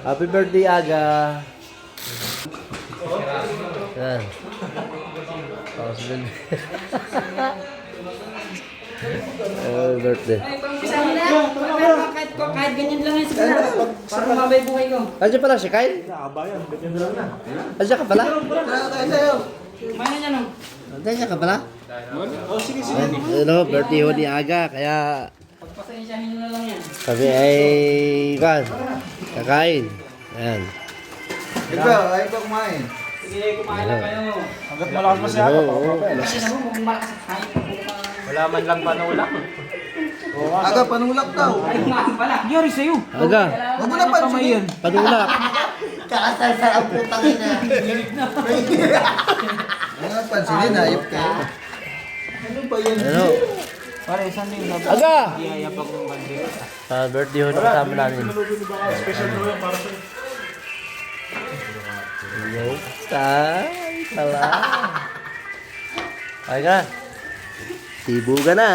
Happy birthday, Aga. Yan. Tapos din. Happy birthday. Kahit ganyan lang yan siguro. Para mabay buhay ko. Andiyan pala si Kyle? Nakabayan, ganyan lang na. Andiyan ka pala? Mayroon yan o. Andiyan ka pala? Oh, sige, sige. Ano, birthday ho ni Aga, kaya Pagpasensyahin nyo na lang yan. kami ay kakain. Ayan. Ikaw, ayaw pa kumain. Sige, kumain lang kayo. Hanggat malakas pa siya. Kasi naman, kung malakas at hayop pa buka. Wala man lang panulak. Aga, panulak daw. Ay, kumain pala. Nangyari sa'yo. Aga, Huwag mo na pansinin. panulak. Kakasal-sal ang putang ina. Huwag mo pansinin, ayop kayo. Ano ba yan? Ano? Pare, saan din? Aga! Iyaya pa kong bandera. Birthday ho na kasama namin. Special mo yan para sa'yo. Yo, tay, pala. Aga, sibu ka na.